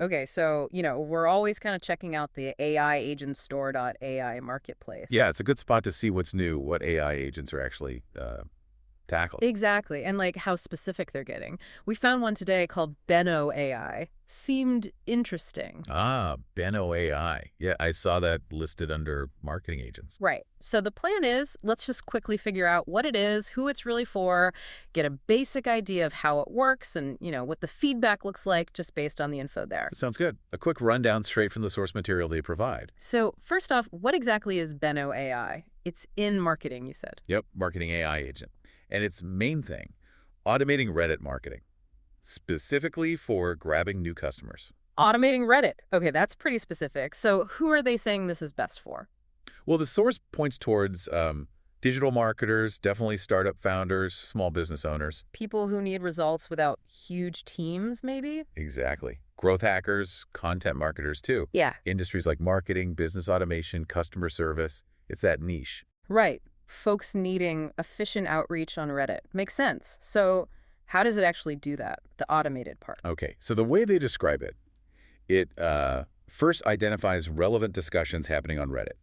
Okay, so, we're always kind of checking out the AI agent store.ai marketplace. Yeah, it's a good spot to see what's new, what AI agents are actually tackled. Exactly, and like how specific they're getting. We found one today called Beno AI. Seemed interesting. Ah, Beno AI. Yeah, I saw that listed under marketing agents. Right. So the plan is, let's just quickly figure out what it is, who it's really for, get a basic idea of how it works and, what the feedback looks like just based on the info there. Sounds good. A quick rundown straight from the source material they provide. So first off, what exactly is Beno AI? It's in marketing, you said. Yep, marketing AI agent. And its main thing, automating Reddit marketing, specifically for grabbing new customers. Automating Reddit. Okay, that's pretty specific. So who are they saying this is best for? Well, the source points towards digital marketers, definitely startup founders, small business owners. People who need results without huge teams, maybe? Exactly. Growth hackers, content marketers too. Yeah. Industries like marketing, business automation, customer service. It's that niche. Right. Folks needing efficient outreach on Reddit. Makes sense. So how does it actually do that, the automated part? Okay, so the way they describe it, it first identifies relevant discussions happening on Reddit.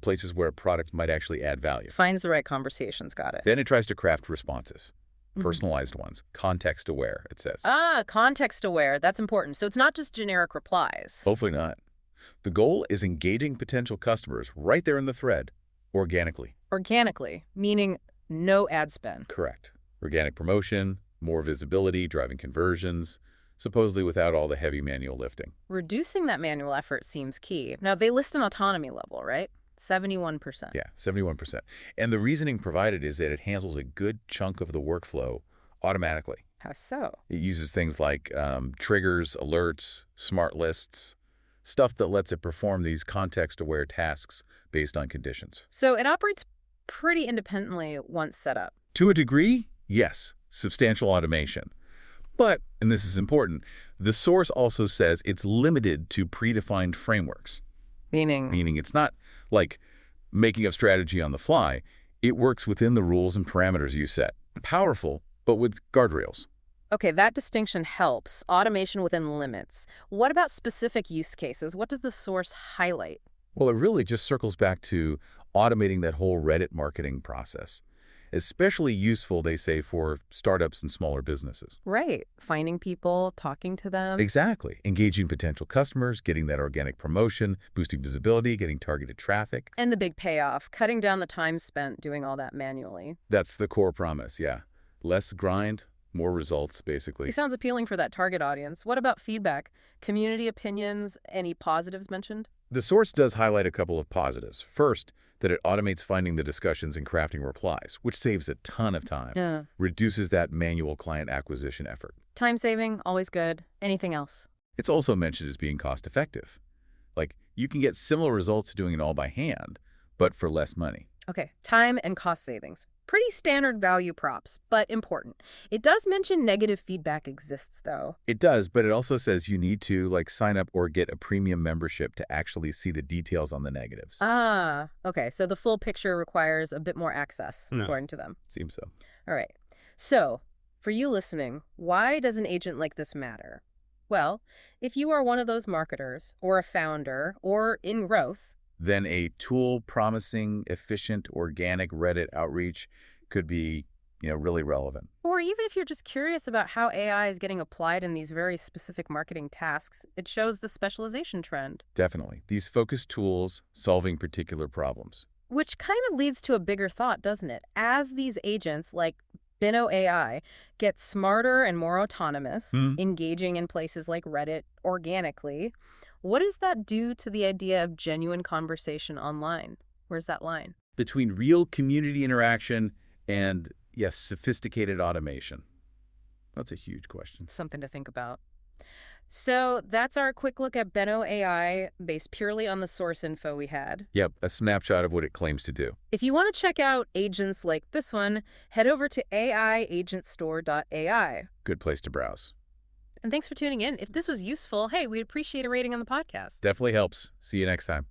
Places where a product might actually add value. Finds the right conversations, got it. Then it tries to craft responses, Mhm. personalized ones, context aware, it says. Context aware. That's important. So it's not just generic replies. Hopefully not. The goal is engaging potential customers right there in the thread, organically. Organically, meaning no ad spend. Correct. Organic promotion, more visibility, driving conversions, supposedly without all the heavy manual lifting. Reducing that manual effort seems key. Now, they list an autonomy level, right? 71%. Yeah, 71%. And the reasoning provided is that it handles a good chunk of the workflow automatically. How so? It uses things like triggers, alerts, smart lists, stuff that lets it perform these context-aware tasks based on conditions. So it operates pretty independently once set up. To a degree, yes, substantial automation. But, and this is important, the source also says it's limited to predefined frameworks. Meaning it's not like making up strategy on the fly. It works within the rules and parameters you set. Powerful, but with guardrails. Okay, that distinction helps. Automation within limits. What about specific use cases? What does the source highlight? Well, it really just circles back to automating that whole Reddit marketing process. Especially useful, they say, for startups and smaller businesses. Right. Finding people, talking to them. Exactly. Engaging potential customers, getting that organic promotion, boosting visibility, getting targeted traffic. And the big payoff, cutting down the time spent doing all that manually. That's the core promise, yeah. Less grind, more results, basically. It sounds appealing for that target audience. What about feedback? Community opinions? Any positives mentioned? The source does highlight a couple of positives. First, that it automates finding the discussions and crafting replies, which saves a ton of time. Yeah. Reduces that manual client acquisition effort. Time saving, always good. Anything else? It's also mentioned as being cost-effective. Like, you can get similar results to doing it all by hand, but for less money. Okay, time and cost savings. Pretty standard value props, but important. It does mention negative feedback exists, though. It does, but it also says you need to, sign up or get a premium membership to actually see the details on the negatives. Okay, so the full picture requires a bit more access, according to them. Seems so. All right. So, for you listening, why does an agent like this matter? Well, if you are one of those marketers, or a founder, or in growth, then a tool promising efficient organic Reddit outreach could be, really relevant. or even if you're just curious about how AI is getting applied in these very specific marketing tasks, it shows the specialization trend. Definitely. These focused tools solving particular problems. Which kind of leads to a bigger thought, doesn't it? As these agents, like Beno AI, get smarter and more autonomous, engaging in places like Reddit organically, what does that do to the idea of genuine conversation online? Where's that line? Between real community interaction and, yes, sophisticated automation. That's a huge question. Something to think about. So that's our quick look at Beno AI, based purely on the source info we had. Yep, a snapshot of what it claims to do. If you want to check out agents like this one, head over to aiagentstore.ai. Good place to browse. And thanks for tuning in. If this was useful, hey, we'd appreciate a rating on the podcast. Definitely helps. See you next time.